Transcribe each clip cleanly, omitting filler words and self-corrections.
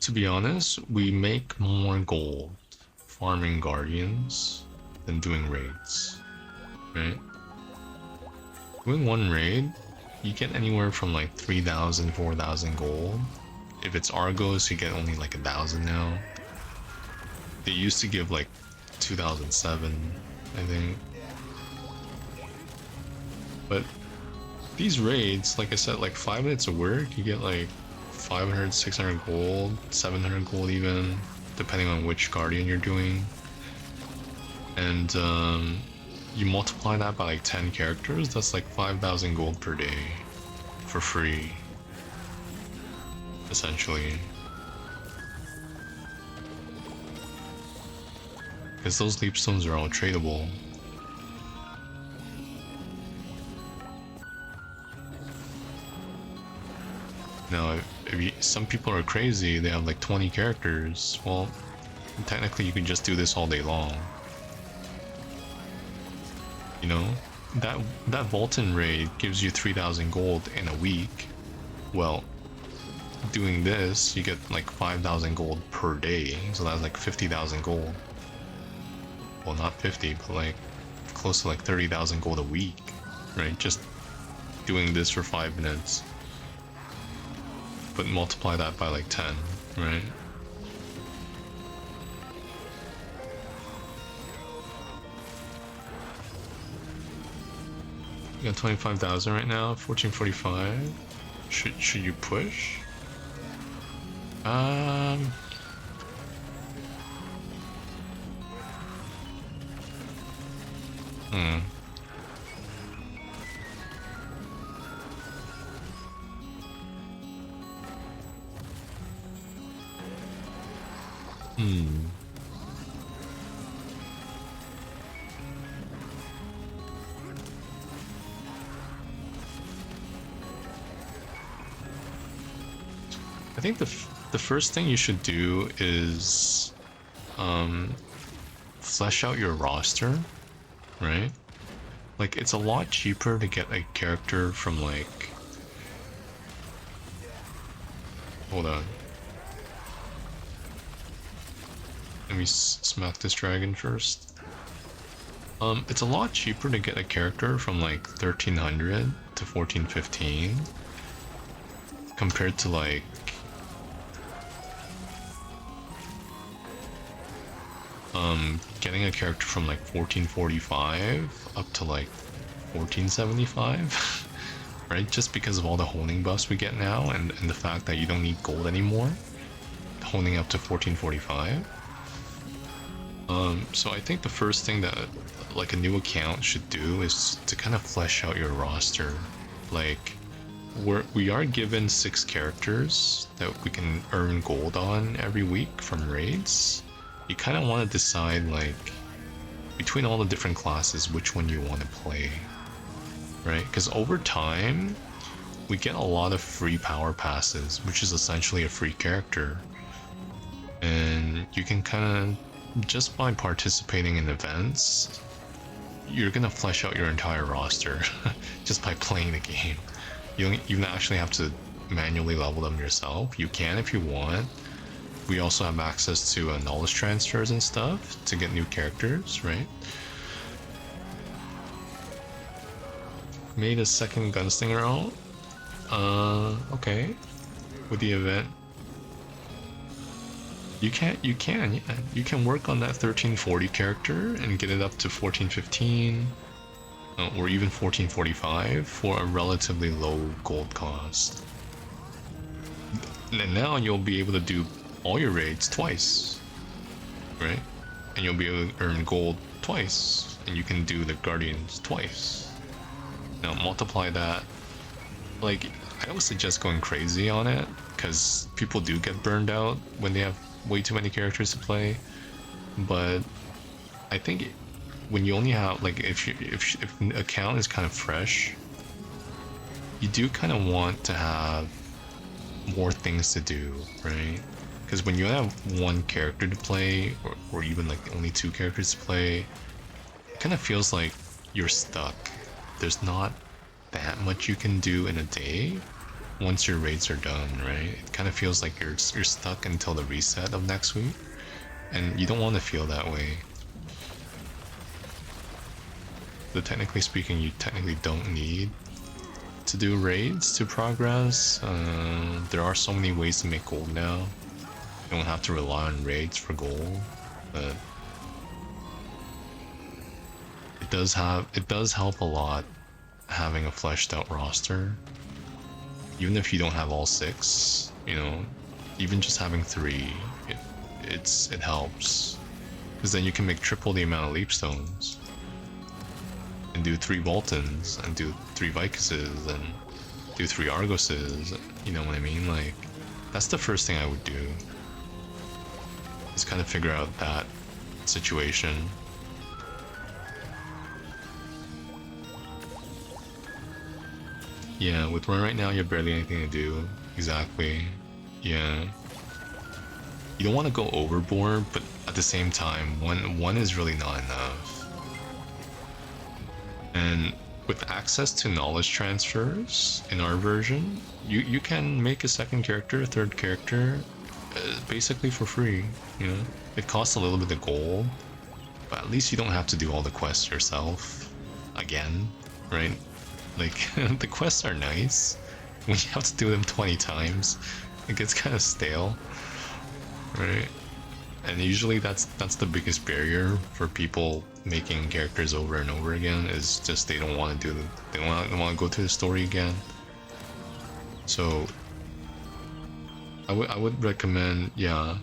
To be honest, we make more gold farming guardians than doing raids, right? Doing one raid, you get anywhere from like 3,000, 4,000 gold. If it's Argos, you get only like 1,000 now. They used to give like 2007, I think. But these raids, like I said, like 5 minutes of work, you get like 500, 600 gold, 700 gold even, depending on which guardian you're doing. And you multiply that by like 10 characters, that's like 5,000 gold per day for free, essentially. Because those leapstones are all tradable. Now, some people are crazy, they have like 20 characters, well, technically you can just do this all day long. You know, that Vulcan raid gives you 3,000 gold in a week. Well, doing this, you get like 5,000 gold per day, so that's like 50,000 gold. Well, not 50, but like close to like 30,000 gold a week, right? Just doing this for 5 minutes. But multiply that by like 10, right? You got 25,000 right now, 1445. Should you push? Hmm. Hmm. I think the first thing you should do is flesh out your roster, right? Like, it's a lot cheaper to get a character from like... Hold on. Let me smack this dragon first. It's a lot cheaper to get a character from like 1300 to 1415 compared to like getting a character from like 1445 up to like 1475. Right? Just because of all the honing buffs we get now and the fact that you don't need gold anymore, honing up to 1445. So I think the first thing that like a new account should do is to kind of flesh out your roster. Like, we are given 6 characters that we can earn gold on every week from raids. You kind of want to decide, like, between all the different classes, which one you want to play, right? Because over time, we get a lot of free power passes, which is essentially a free character. And you can kind of, just by participating in events, you're gonna flesh out your entire roster just by playing the game. You don't actually have to manually level them yourself. You can if you want. We also have access to knowledge transfers and stuff to get new characters, right? Made a second gunslinger out. Okay. With the event. You can work on that 1340 character and get it up to 1415 or even 1445 for a relatively low gold cost. And now you'll be able to do all your raids twice, right? And you'll be able to earn gold twice, and you can do the guardians twice. Now multiply that. Like, I don't suggest going crazy on it, because people do get burned out when they have way too many characters to play. But I think when you only have, like, if an account is kind of fresh, you do kind of want to have more things to do, right? Because when you have one character to play, or even like only 2 characters to play, it kind of feels like you're stuck. There's not that much you can do in a day. once your raids are done, right? It kind of feels like you're stuck until the reset of next week, and you don't want to feel that way. But technically speaking, you technically don't need to do raids to progress. There are so many ways to make gold now. You don't have to rely on raids for gold, but it does help a lot having a fleshed out roster. Even if you don't have all 6, you know, even just having 3, it helps. Because then you can make triple the amount of leap stones. And do 3 Boltons, and do 3 Vicuses, and do 3 Argoses, you know what I mean? Like, that's the first thing I would do. Is kind of figure out that situation. Yeah, with run right now, you have barely anything to do. Exactly. Yeah. You don't want to go overboard, but at the same time, one is really not enough. And with access to knowledge transfers in our version, you can make a second character, a third character, basically for free. You know, it costs a little bit of gold, but at least you don't have to do all the quests yourself again, right? Like the quests are nice. When you have to do them 20 times, it gets kind of stale, right? And usually that's the biggest barrier for people making characters over and over again, is just they don't want to do they don't want to go through the story again. So I would recommend, yeah,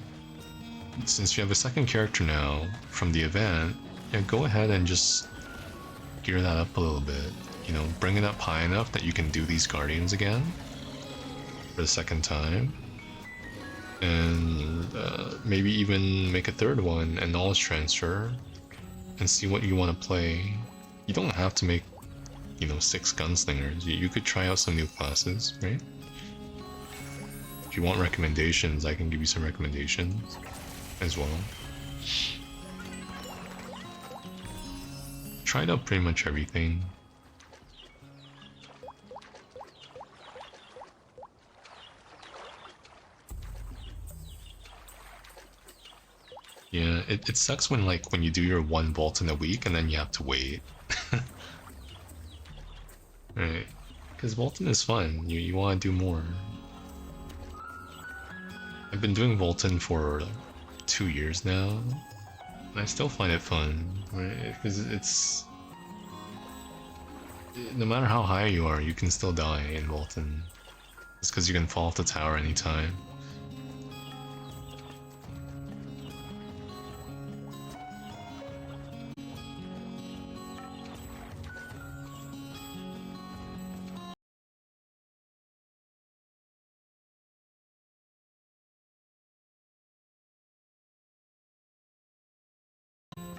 since you have a second character now from the event, yeah, go ahead and just gear that up a little bit. You know, bring it up high enough that you can do these guardians again for the second time. And maybe even make a third one and knowledge transfer and see what you want to play. You don't have to make, you know, 6 gunslingers. You could try out some new classes, right? If you want recommendations, I can give you some recommendations as well. Tried out pretty much everything. Yeah, it sucks when when you do your 1 bolt in a week and then you have to wait. Right. Because Bolton is fun. You want to do more. I've been doing Bolton for 2 years now, and I still find it fun. Right? Because it's... no matter how high you are, you can still die in Bolton. It's because you can fall off the tower anytime.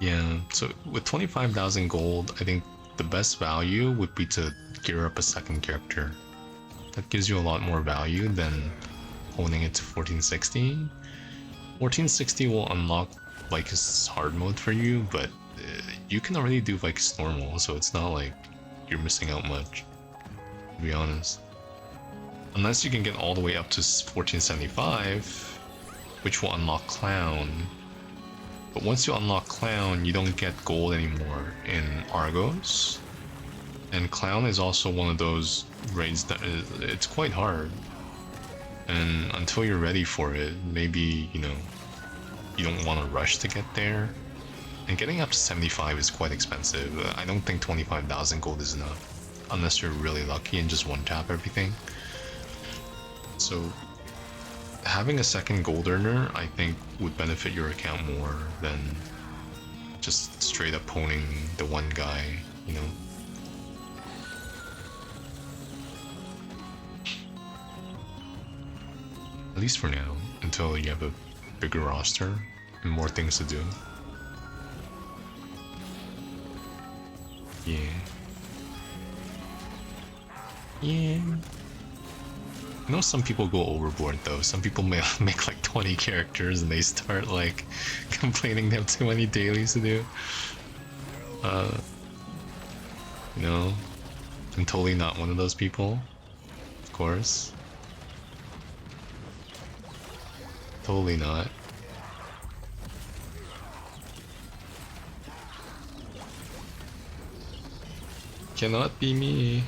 Yeah, so with 25,000 gold, I think the best value would be to gear up a second character. That gives you a lot more value than honing it to 1460. 1460 will unlock Vicus hard mode for you, but you can already do Vicus normal, so it's not like you're missing out much, to be honest. Unless you can get all the way up to 1475, which will unlock Clown. But once you unlock Clown, you don't get gold anymore in Argos. And Clown is also one of those raids that it's quite hard. And until you're ready for it, maybe, you know, you don't want to rush to get there. And getting up to 75 is quite expensive. I don't think 25,000 gold is enough, unless you're really lucky and just one-tap everything. So having a second gold earner, I think, would benefit your account more than just straight up honing the one guy, you know? At least for now, until you have a bigger roster and more things to do. Yeah. Yeah. I know some people go overboard though. Some people make like 20 characters and they start like complaining they have too many dailies to do. You know, I'm totally not one of those people, of course. Totally not. Cannot be me.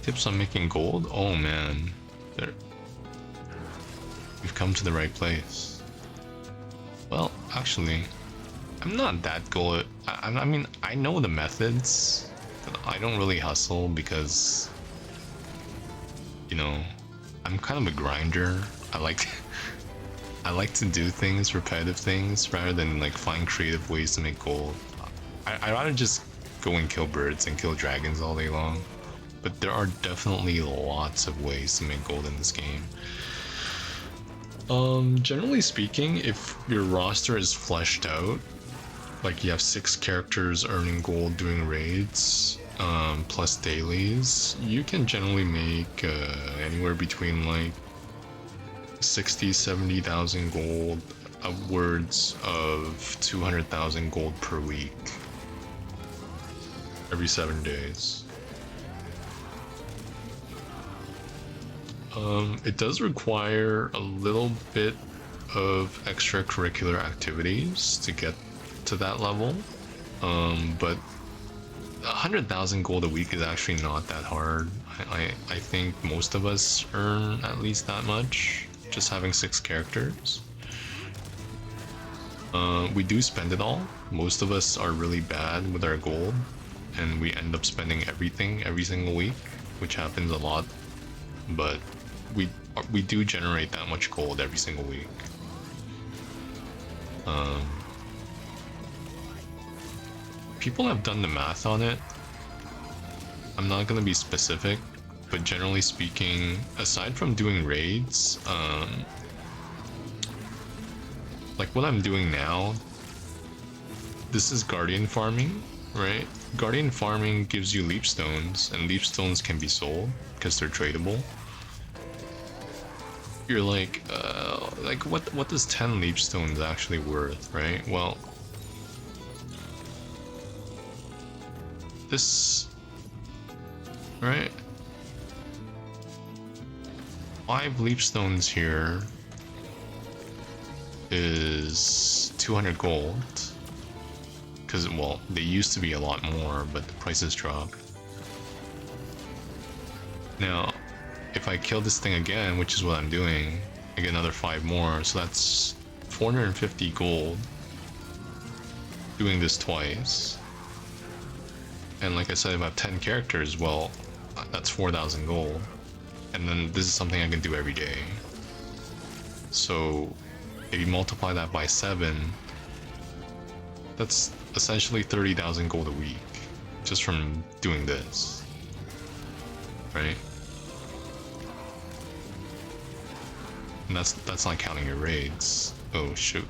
Tips on making gold? Oh man, there. We've come to the right place. Well, actually, I'm not that good. I mean, I know the methods, but I don't really hustle because, you know, I'm kind of a grinder. I like, I like to do things, repetitive things, rather than like find creative ways to make gold. I'd rather just go and kill birds and kill dragons all day long. But there are definitely lots of ways to make gold in this game. Generally speaking, if your roster is fleshed out, like you have 6 characters earning gold doing raids, plus dailies, you can generally make anywhere between like 60-70,000 gold, upwards of 200,000 gold per week, every 7 days. It does require a little bit of extracurricular activities to get to that level, but 100,000 gold a week is actually not that hard. I think most of us earn at least that much, just having 6 characters. We do spend it all. Most of us are really bad with our gold, and we end up spending everything every single week, which happens a lot, but we do generate that much gold every single week. People have done the math on it. I'm not gonna be specific, but generally speaking, aside from doing raids, like what I'm doing now, this is guardian farming, right? Guardian farming gives you leap stones, and leap stones can be sold because they're tradable. You're like what does 10 leap stones actually worth, right? Well, this, right? 5 leap stones here is 200 gold. Because, well, they used to be a lot more, but the prices dropped. Now, if I kill this thing again, which is what I'm doing, I get another 5 more, so that's 450 gold doing this twice. And like I said, if I have 10 characters, well, that's 4,000 gold. And then this is something I can do every day. So if you multiply that by 7, that's essentially 30,000 gold a week just from doing this, right? And that's not counting your raids. Oh shoot.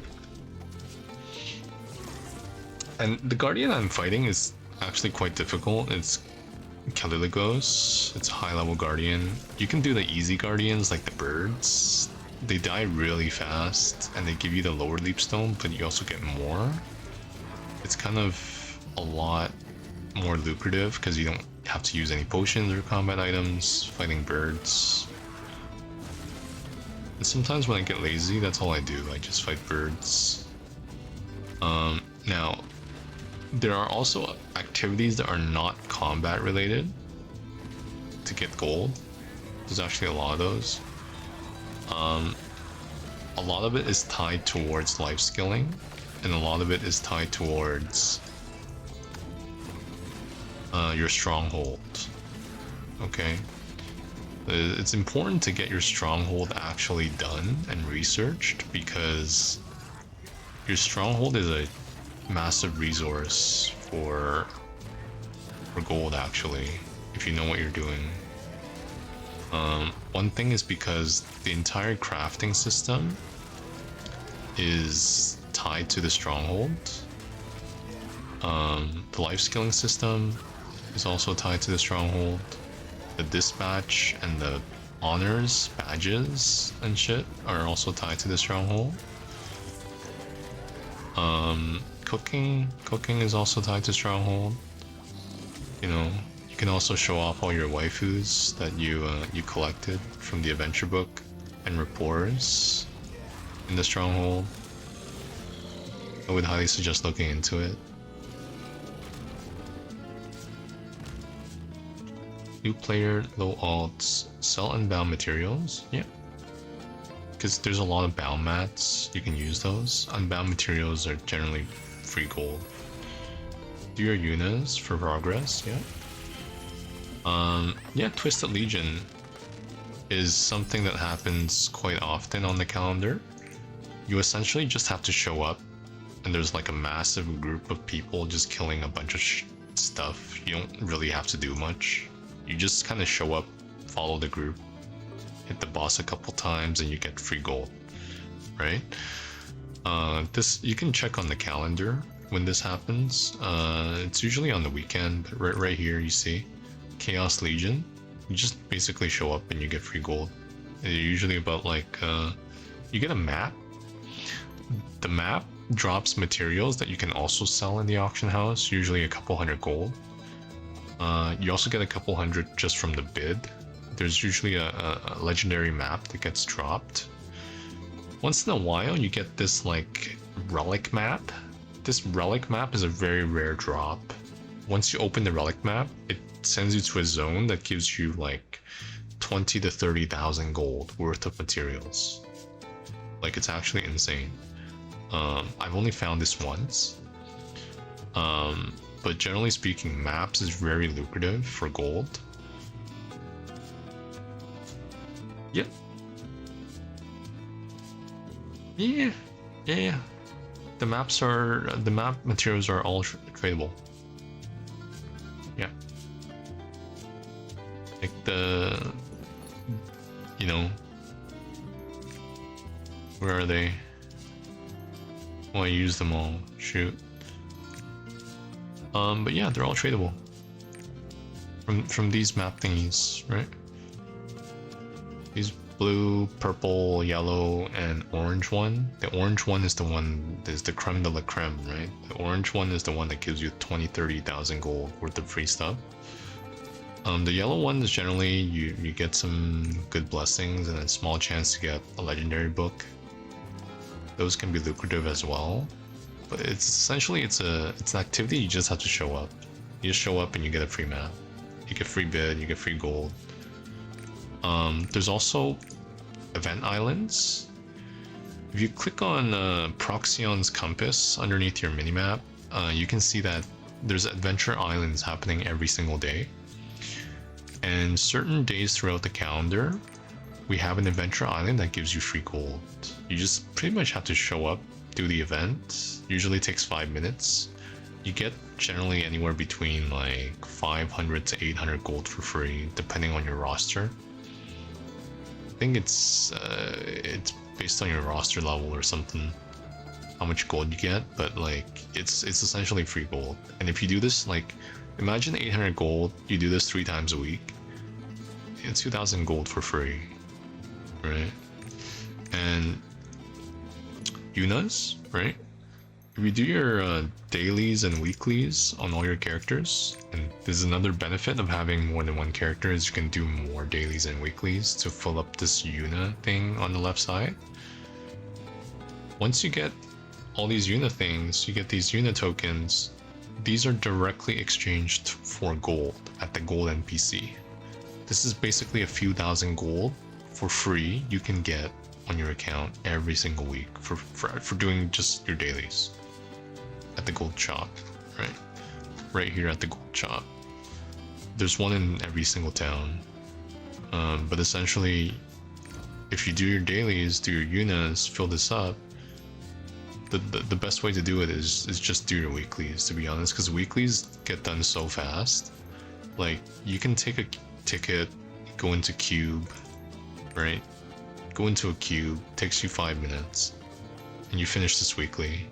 And the guardian I'm fighting is actually quite difficult. It's Caliligos. It's a high level guardian. You can do the easy guardians like the birds. They die really fast and they give you the lower leap stone, but you also get more. It's kind of a lot more lucrative because you don't have to use any potions or combat items fighting birds. And sometimes when I get lazy, that's all I do. I just fight birds. Now, there are also activities that are not combat related to get gold. There's actually a lot of those. A lot of it is tied towards life skilling, and a lot of it is tied towards your stronghold. Okay? It's important to get your stronghold actually done and researched, because your stronghold is a massive resource for gold, actually, if you know what you're doing. One thing is because the entire crafting system is tied to the stronghold. The life skilling system is also tied to the stronghold. The dispatch and the honors, badges, and shit are also tied to the stronghold. Cooking is also tied to stronghold. You know, you can also show off all your waifus that you collected from the adventure book and reports in the stronghold. I would highly suggest looking into it. New player, low alts, sell unbound materials. Yeah. Because there's a lot of bound mats, you can use those. Unbound materials are generally free gold. Do your Yunas for progress, yeah. Yeah, Twisted Legion is something that happens quite often on the calendar. You essentially just have to show up, and there's like a massive group of people just killing a bunch of stuff. You don't really have to do much. You just kind of show up, follow the group, hit the boss a couple times, and you get free gold, right? This you can check on the calendar when this happens. It's usually on the weekend, but right here you see Chaos Legion. You just basically show up and you get free gold. And usually about like you get a map. The map drops materials that you can also sell in the auction house, usually a couple hundred gold. You also get a couple hundred just from the bid. There's usually a legendary map that gets dropped. Once in a while, you get this like relic map. This relic map is a very rare drop. Once you open the relic map, it sends you to a zone that gives you like 20 to 30,000 gold worth of materials. Like, it's actually insane. I've only found this once. But generally speaking, maps is very lucrative for gold. Yep. Yeah. The map materials are all tradable. Yeah. Like where are they? Oh, I use them all. Shoot. But yeah, they're all tradable. From these map thingies, right? These blue, purple, yellow, and orange one. The orange one is the creme de la creme, right? The orange one is the one that gives you 20-30,000 gold worth of free stuff. The yellow one is generally you get some good blessings and a small chance to get a legendary book. Those can be lucrative as well, but it's essentially it's an activity you just have to show up. You just show up and you get a free map. You get free bid, you get free gold. There's also event islands. If you click on Proxion's compass underneath your minimap, you can see that there's adventure islands happening every single day. And certain days throughout the calendar, we have an adventure island that gives you free gold. You just pretty much have to show up, do the event. Usually takes 5 minutes. You get generally anywhere between like 500 to 800 gold for free, depending on your roster. I think it's based on your roster level or something, how much gold you get, but like it's essentially free gold. And if you do this, like, imagine 800 gold, you do this 3 times a week, it's 2,000 gold for free, right? And Yunas, right? If you do your dailies and weeklies on all your characters, and there's another benefit of having more than one character is you can do more dailies and weeklies to fill up this Yuna thing on the left side. Once you get all these Yuna things, you get these Yuna tokens. These are directly exchanged for gold at the gold NPC. This is basically a few thousand gold for free you can get on your account every single week for doing just your dailies at the gold shop, right here at the gold shop. There's one in every single town, but essentially if you do your dailies, do your Yunas, fill this up, the best way to do it is just do your weeklies, to be honest, because weeklies get done so fast. Like, you can take a ticket, go into cube, right? Go into a cube, takes you 5 minutes, and you finish this weekly.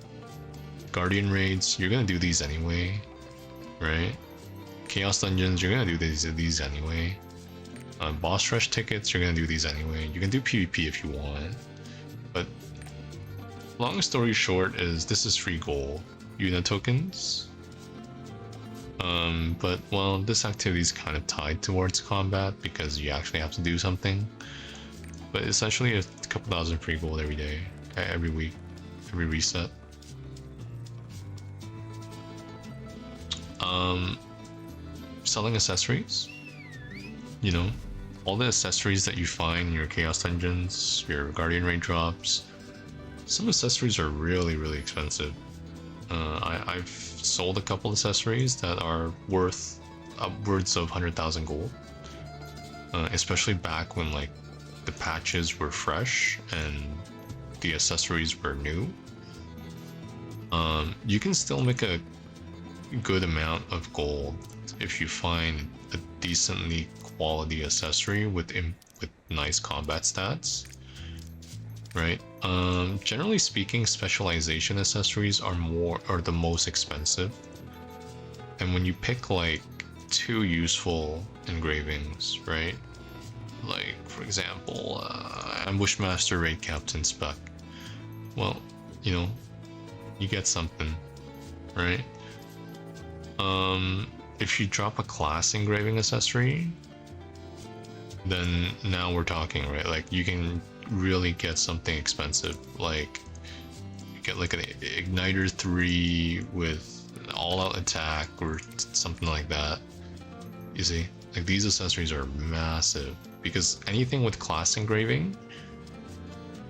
Guardian raids, you're gonna do these anyway, right? Chaos dungeons, you're gonna do these anyway. Boss rush tickets, you're gonna do these anyway. You can do PvP if you want, but long story short is this is free gold, unit tokens. But well, this activity is kind of tied towards combat because you actually have to do something. But essentially, a couple thousand free gold every day, every week, every reset. Selling accessories. You know, all the accessories that you find in your Chaos Dungeons, your Guardian Raid drops. Some accessories are really, really expensive. I've sold a couple accessories that are worth upwards of 100,000 gold. Especially back when like the patches were fresh and the accessories were new. You can still make a good amount of gold if you find a decently quality accessory with nice combat stats, right? Generally speaking, specialization accessories are the most expensive, and when you pick like 2 useful engravings, right? Like for example, Ambushmaster Raid Captain spec. Well, you know, you get something, right? If you drop a class engraving accessory, then now we're talking, right? Like you can really get something expensive, like you get like an Igniter 3 with all-out attack or something like that. You see, like these accessories are massive because anything with class engraving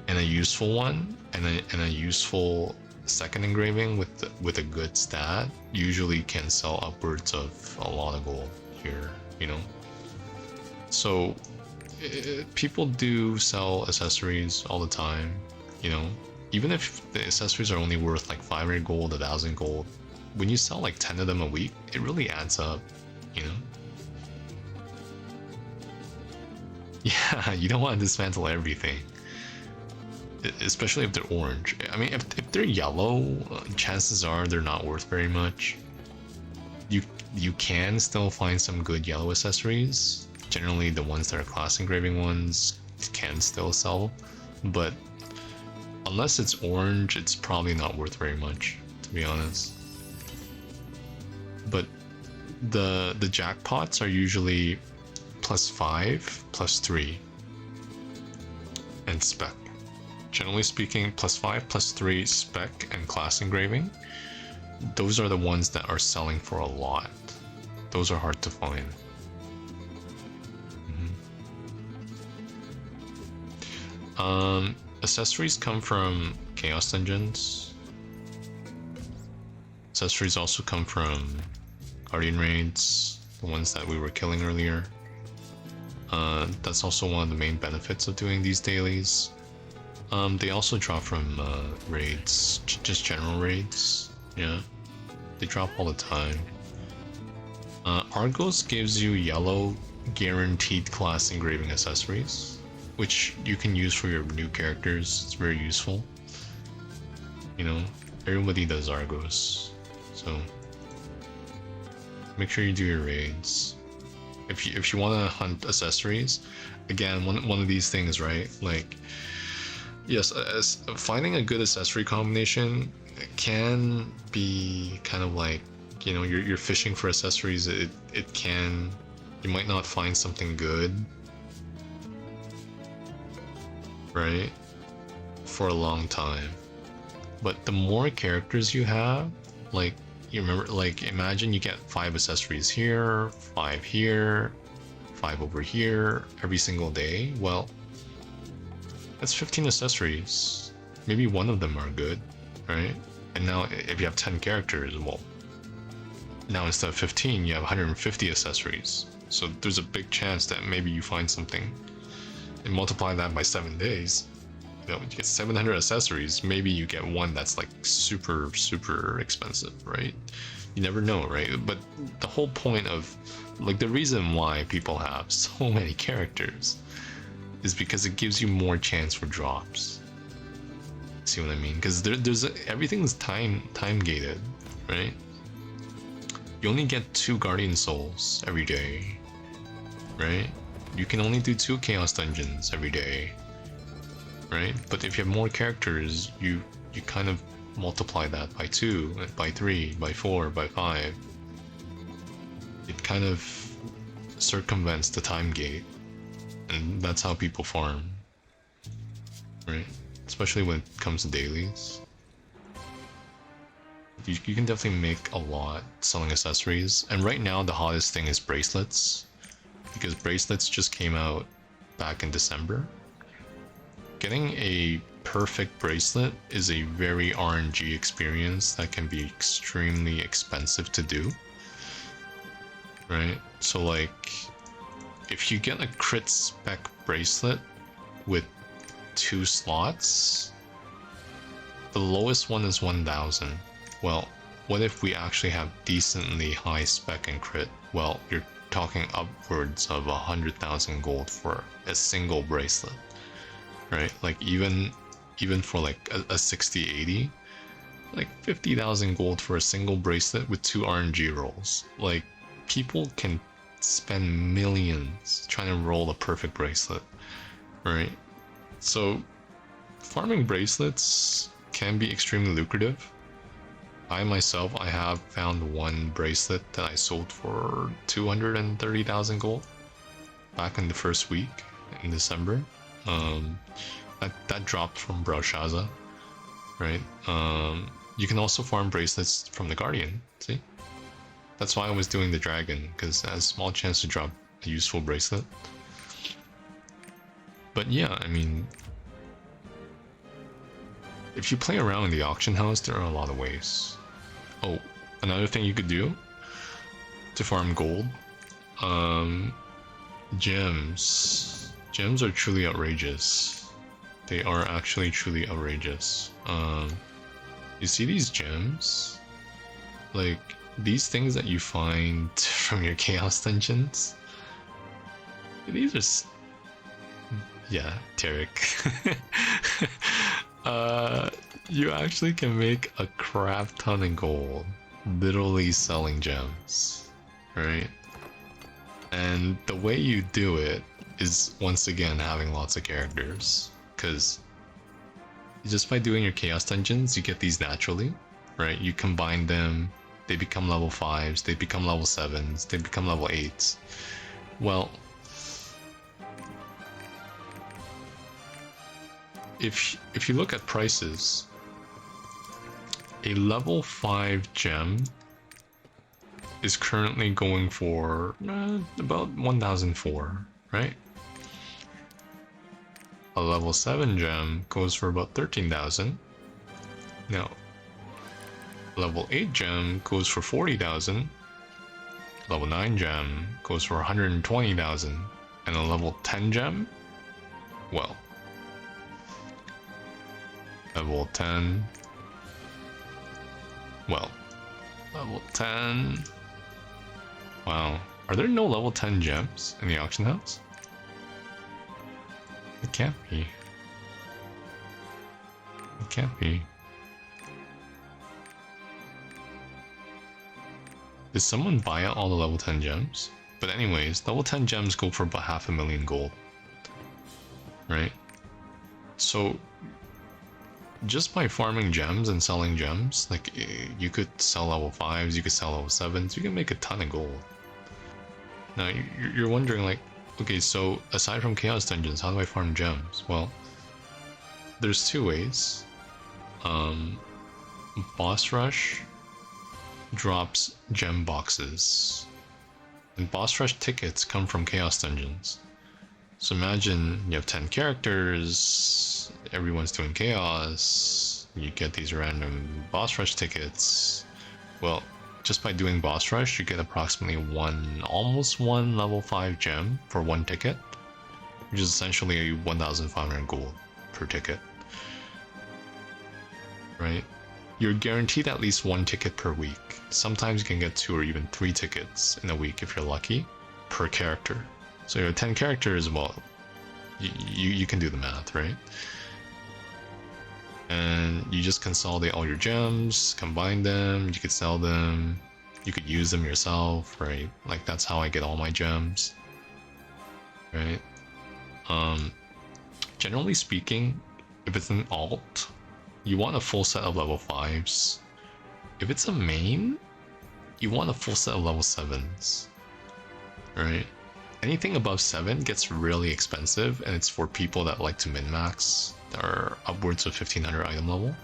and a useful one and a useful second engraving with a good stat usually can sell upwards of a lot of gold here, you know. So people do sell accessories all the time, you know. Even if the accessories are only worth like 500 gold, 1,000 gold, when you sell like 10 of them a week, it really adds up, you know. Yeah, you don't want to dismantle everything, especially if they're orange. I mean, if they're yellow, chances are they're not worth very much. You can still find some good yellow accessories. Generally, the ones that are class engraving ones can still sell, but unless it's orange, it's probably not worth very much, to be honest. But the jackpots are usually +5, +3, and spec. Generally speaking, +5, +3 spec and class engraving. Those are the ones that are selling for a lot. Those are hard to find. Accessories come from Chaos Dungeons. Accessories also come from Guardian Raids, the ones that we were killing earlier. That's also one of the main benefits of doing these dailies. They also drop from raids, just general raids. Yeah, they drop all the time. Argos gives you yellow guaranteed class engraving accessories, which you can use for your new characters. It's very useful. You know, everybody does Argos, so make sure you do your raids. If you want to hunt accessories, again, one of these things, right? Like, yes, finding a good accessory combination can be kind of like, you know, you're fishing for accessories. You might not find something good, right, for a long time. But the more characters you have, like, you remember, like, imagine you get 5 accessories here, 5 here, 5 over here every single day. Well, that's 15 accessories. Maybe one of them are good, right? And now if you have 10 characters, well, now instead of 15, you have 150 accessories. So there's a big chance that maybe you find something and multiply that by 7 days. You know, you get 700 accessories. Maybe you get one that's like super, super expensive, right? You never know, right? But the whole point of, like, the reason why people have so many characters is because it gives you more chance for drops. See what I mean? Because everything's time gated, right? You only get 2 Guardian Souls every day, right? you can only do 2 chaos dungeons every day, right? But if you have more characters, you kind of multiply that by 2, by 3, by 4, by 5. It kind of circumvents the time gate, and that's how people farm, right? Especially when it comes to dailies. You can definitely make a lot selling accessories, and right now the hottest thing is bracelets, because bracelets just came out back in December. Getting a perfect bracelet is a very RNG experience that can be extremely expensive to do, right? So like, if you get a crit spec bracelet with 2 slots, the lowest one is 1,000. Well, what if we actually have decently high spec and crit? Well, you're talking upwards of 100,000 gold for a single bracelet, right? Like even for like a 60-80, like 50,000 gold for a single bracelet with 2 RNG rolls. Like, people can spend millions trying to roll a perfect bracelet, right? So farming bracelets can be extremely lucrative. I myself, I have found one bracelet that I sold for 230,000 gold back in the first week in December. That dropped from Brashaza, right? You can also farm bracelets from the Guardian. See, that's why I was doing the Dragon, because it has a small chance to drop a useful bracelet. But yeah, I mean, if you play around in the auction house, there are a lot of ways. Oh, another thing you could do to farm gold, gems. Gems are truly outrageous. They are actually truly outrageous. You see these gems? Like, these things that you find from your chaos dungeons? These are... Yeah, Tarek. You actually can make a crap ton of gold literally selling gems, right? And the way you do it is, once again, having lots of characters, because just by doing your chaos dungeons, you get these naturally, right? You combine them, they become level 5s, they become level 7s, they become level 8s. Well, if you look at prices, a level 5 gem is currently going for about 1,004, right? A level 7 gem goes for about 13,000. Now, level 8 gem goes for 40,000. Level 9 gem goes for 120,000. And a level 10 gem, well, level 10. Well, level 10. Wow. Are there no level 10 gems in the auction house? It can't be. It can't be. Did someone buy out all the level 10 gems? But anyways, level 10 gems go for about 500,000 gold. Right? So, just by farming gems and selling gems, like, you could sell level 5s, you could sell level 7s, you can make a ton of gold. Now, you're wondering, like, okay, so aside from chaos dungeons, how do I farm gems? Well, there's 2 ways. Boss Rush drops gem boxes, and Boss Rush tickets come from chaos dungeons. So imagine you have 10 characters, everyone's doing chaos, you get these random boss rush tickets. Well, just by doing boss rush, you get approximately almost one level 5 gem for 1 ticket, which is essentially 1,500 gold per ticket. Right? You're guaranteed at least 1 ticket per week. Sometimes you can get 2 or even 3 tickets in a week if you're lucky, per character. So you have 10 characters, well, you can do the math, right? And you just consolidate all your gems, combine them, you could sell them, you could use them yourself, right? Like, that's how I get all my gems, right? Um, Generally speaking, if it's an alt, you want a full set of level 5s. If it's a main, you want a full set of level 7s, right? Anything above 7 gets really expensive, and it's for people that like to min-max. That are upwards of 1500 item level.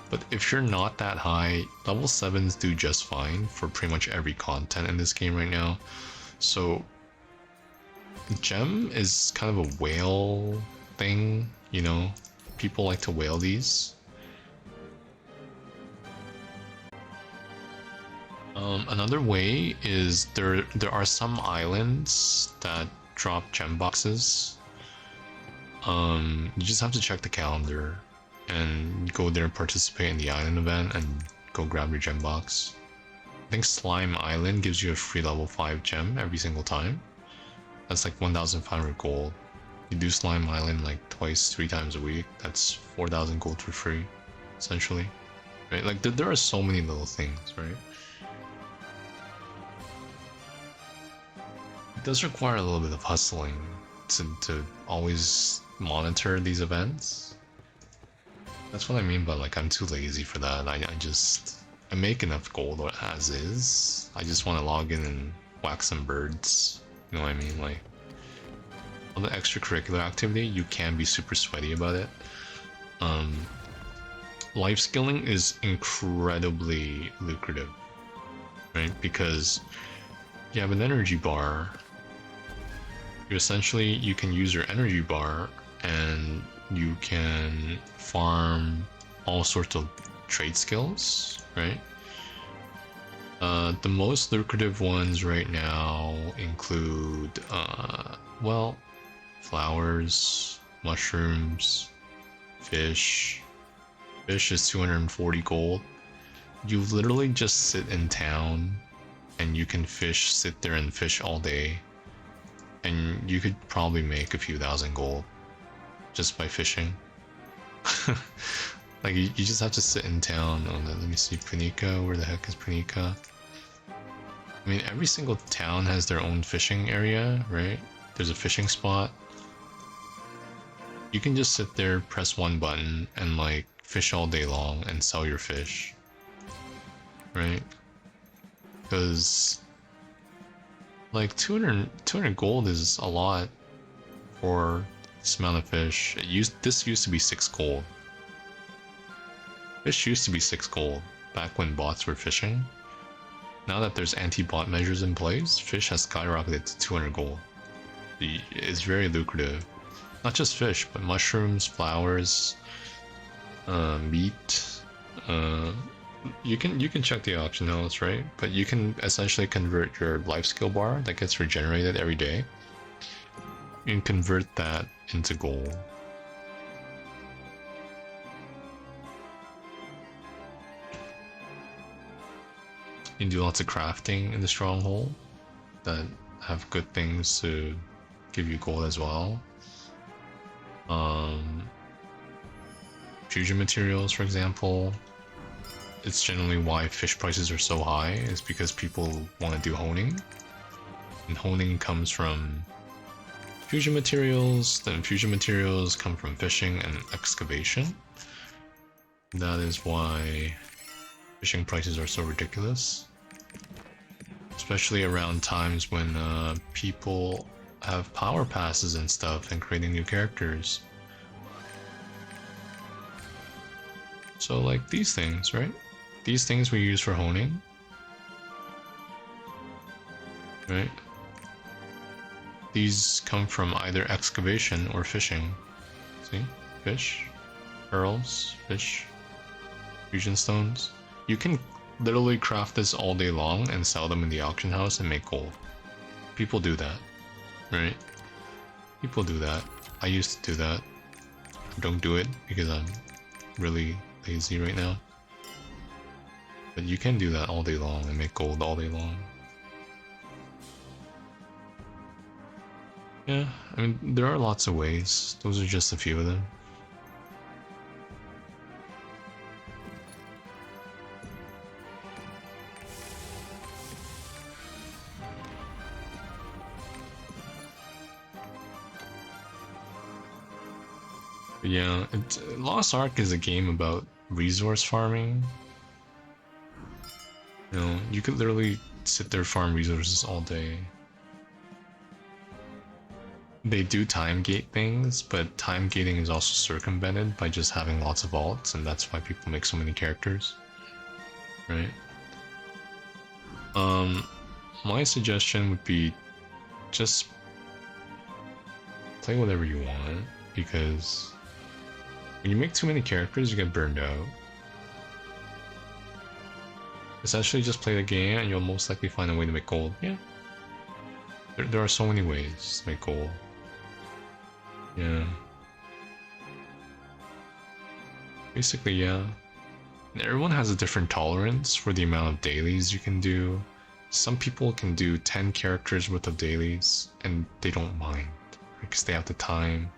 But if you're not that high, level 7s do just fine for pretty much every content in this game right now. So gem is kind of a whale thing, you know? People like to whale these. Another way is there are some islands that drop gem boxes. You just have to check the calendar and go there and participate in the island event and go grab your gem box. I think Slime Island gives you a free level 5 gem every single time. That's like 1,500 gold. You do Slime Island like twice, 3 times a week. That's 4,000 gold for free, essentially. Right? Like there are so many little things, right? It does require a little bit of hustling to always monitor these events. That's what I mean by like I'm too lazy for that. I make enough gold as is. I just want to log in and whack some birds. You know what I mean? Like all the extracurricular activity, you can be super sweaty about it. Life skilling is incredibly lucrative, right? Because you have an energy bar. You can use your energy bar and you can farm all sorts of trade skills, right? The most lucrative ones right now include, well, flowers, mushrooms, fish. Fish is 240 gold. You literally just sit in town and you can sit there and fish all day. And you could probably make a few thousand gold just by fishing. Like you just have to sit in town. Oh, let me see, Punica. Where the heck is Punica? I mean, every single town has their own fishing area, right? There's a fishing spot. You can just sit there, press one button, and like fish all day long and sell your fish, right? Because like 200 gold is a lot for this amount of fish. This used to be 6 gold. Fish used to be 6 gold back when bots were fishing. Now that there's anti-bot measures in place, fish has skyrocketed to 200 gold. It's very lucrative. Not just fish, but mushrooms, flowers, meat. You can check the auction house, right? But you can essentially convert your life skill bar that gets regenerated every day. You can convert that into gold. You can do lots of crafting in the stronghold that have good things to give you gold as well. Fusion materials, for example. It's generally why fish prices are so high, is because people want to do honing. And honing comes from fusion materials, then fusion materials come from fishing and excavation. That is why fishing prices are so ridiculous. Especially around times when people have power passes and stuff and creating new characters. So like these things, right? These things we use for honing, right? These come from either excavation or fishing. See? Fish, pearls, fish, fusion stones. You can literally craft this all day long and sell them in the auction house and make gold. People do that, right? People do that. I used to do that. I don't do it because I'm really lazy right now. But you can do that all day long and make gold all day long. Yeah, I mean, there are lots of ways. Those are just a few of them. But yeah, Lost Ark is a game about resource farming. You know, you could literally sit there farm resources all day. They do time gate things, but time gating is also circumvented by just having lots of alts, and that's why people make so many characters. Right? My suggestion would be just play whatever you want, because when you make too many characters, you get burned out. Essentially, just play the game, and you'll most likely find a way to make gold. Yeah. There are so many ways to make gold. Yeah. Basically, yeah. Everyone has a different tolerance for the amount of dailies you can do. Some people can do 10 characters worth of dailies, and they don't mind, because they have the time.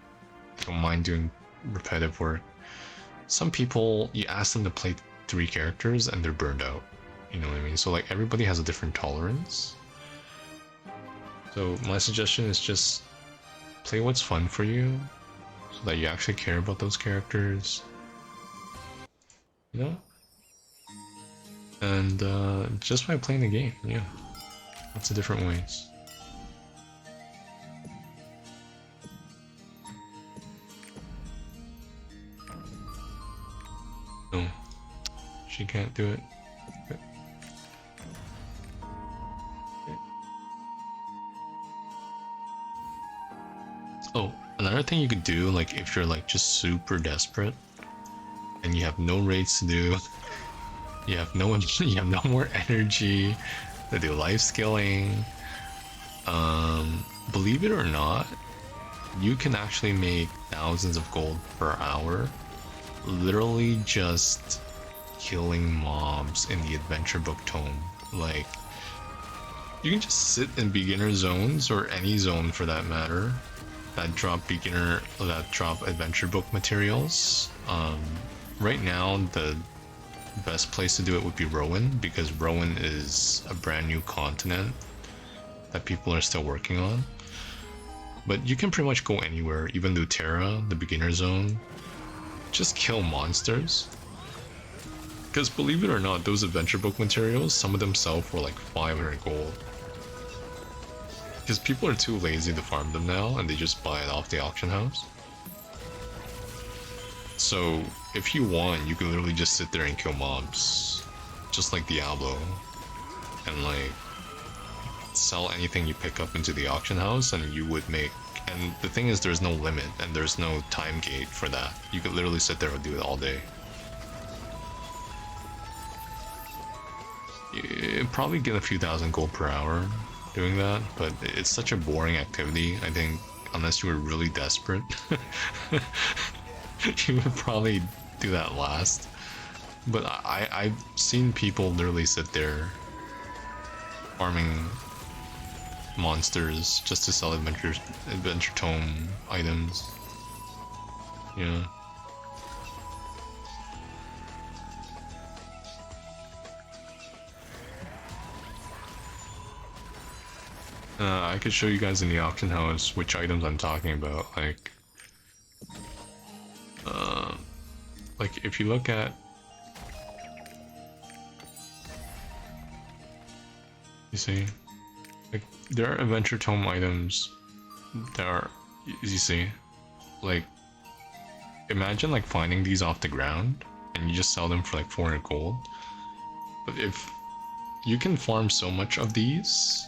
They don't mind doing repetitive work. Some people, you ask them to play 3 characters, and they're burned out. You know what I mean? So like everybody has a different tolerance. So my suggestion is just play what's fun for you, so that you actually care about those characters. You know? And just by playing the game, yeah. Lots of different ways. No. She can't do it. Oh, another thing you could do, like if you're like just super desperate and you have no raids to do, you have no more energy to do life skilling. Believe it or not, you can actually make thousands of gold per hour, literally just killing mobs in the adventure book tome. Like, you can just sit in beginner zones, or any zone for that matter, that drop adventure book materials. Right now, the best place to do it would be Rowan, because Rowan is a brand new continent that people are still working on. But you can pretty much go anywhere, even Luterra, the beginner zone. Just kill monsters. Because believe it or not, those adventure book materials, some of them sell for like 500 gold. Because people are too lazy to farm them now, and they just buy it off the auction house. So if you want, you can literally just sit there and kill mobs, just like Diablo, and like sell anything you pick up into the auction house, and you would make. And the thing is, there's no limit, and there's no time gate for that. You could literally sit there and do it all day. You probably get a few thousand gold per hour doing that, but it's such a boring activity. I think unless you were really desperate, you would probably do that last. But I've seen people literally sit there farming monsters just to sell adventure tome items. Yeah. I could show you guys in the auction house which items I'm talking about. Like if you look at, you see, like there are adventure tome items that are, you see, like imagine like finding these off the ground and you just sell them for like 400 gold. But if you can farm so much of these,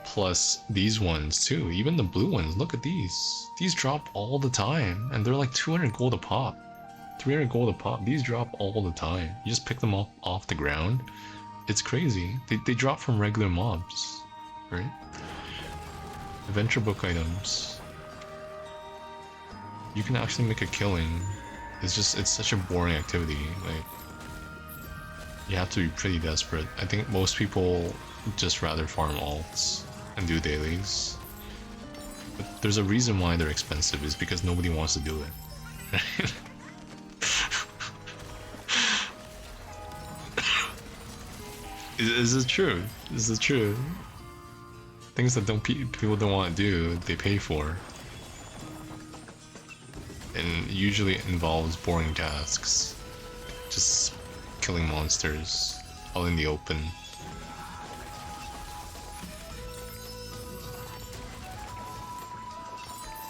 plus these ones too, even the blue ones, look at these drop all the time, and they're like 200 gold a pop, 300 gold a pop. These drop all the time. You just pick them up off the ground. It's crazy. They drop from regular mobs, right? Adventure book items, you can actually make a killing. It's such a boring activity. Like, you have to be pretty desperate. I think most people just rather farm alts and do dailies. But there's a reason why they're expensive, is because nobody wants to do it. Is it true? Is it true? Things that people don't want to do, they pay for. and usually it involves boring tasks, just killing monsters all in the open.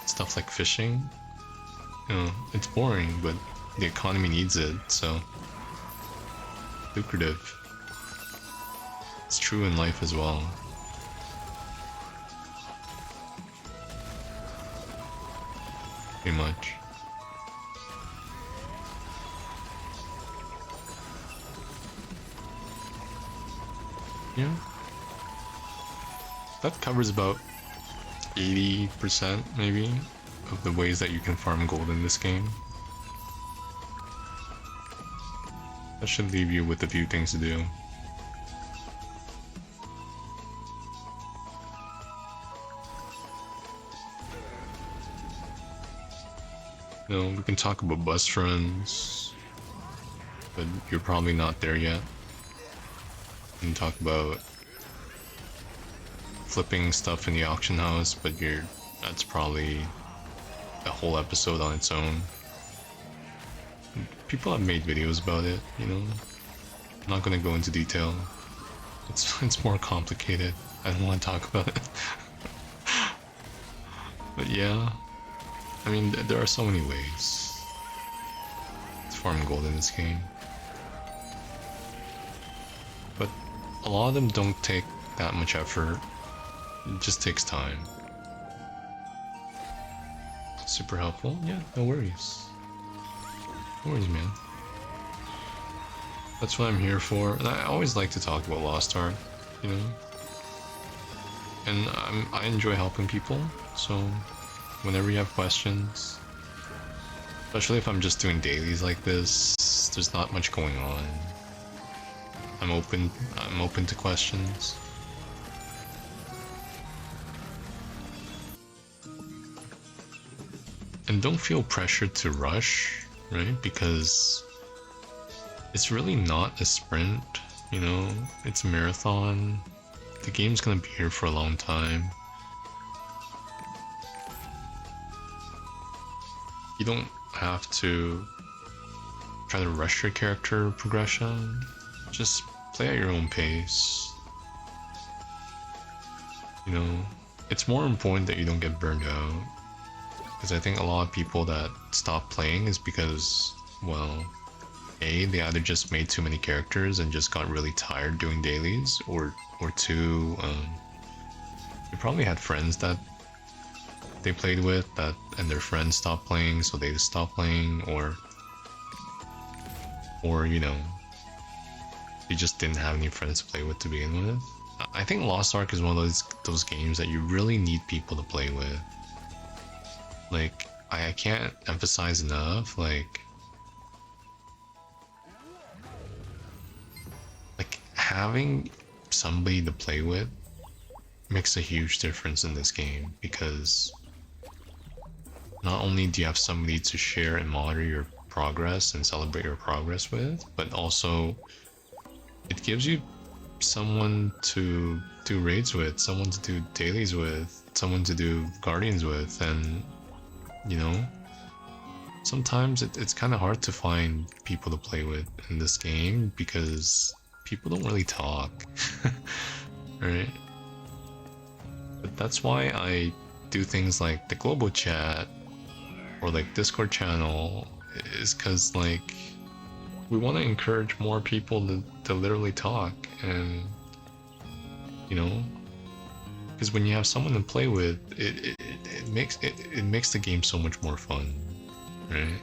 Stuff like fishing, it's boring, but the economy needs it, so lucrative. It's true in life as well. Pretty much. Yeah. That covers about 80% maybe of the ways that you can farm gold in this game. That should leave you with a few things to do. We can talk about bus runs, but you're probably not there yet. We can talk about flipping stuff in the auction house, but that's probably a whole episode on its own. People have made videos about it, I'm not gonna go into detail. It's more complicated. I don't want to talk about it. But yeah, I mean, there are so many ways to farm gold in this game. But a lot of them don't take that much effort. It just takes time. Super helpful? Yeah, no worries. No worries, man. That's what I'm here for. And I always like to talk about Lost Ark, And I enjoy helping people, so whenever you have questions, especially if I'm just doing dailies like this, there's not much going on. I'm open to questions. And don't feel pressured to rush, right? Because it's really not a sprint, it's a marathon. The game's gonna be here for a long time. You don't have to try to rush your character progression. Just play at your own pace. It's more important that you don't get burned out. Because I think a lot of people that stop playing is because, well, A, they either just made too many characters and just got really tired doing dailies, or two, they probably had friends that they played with and their friends stopped playing, so they just stopped playing, or they just didn't have any friends to play with to begin with. I think Lost Ark is one of those games that you really need people to play with. Like, I can't emphasize enough, like having somebody to play with makes a huge difference in this game, because not only do you have somebody to share and monitor your progress and celebrate your progress with, but also it gives you someone to do raids with, someone to do dailies with, someone to do guardians with, and sometimes it's kind of hard to find people to play with in this game because people don't really talk. Right? But that's why I do things like the global chat or like Discord channel, is because we want to encourage more people to literally talk, and because when you have someone to play with, it makes the game so much more fun, right?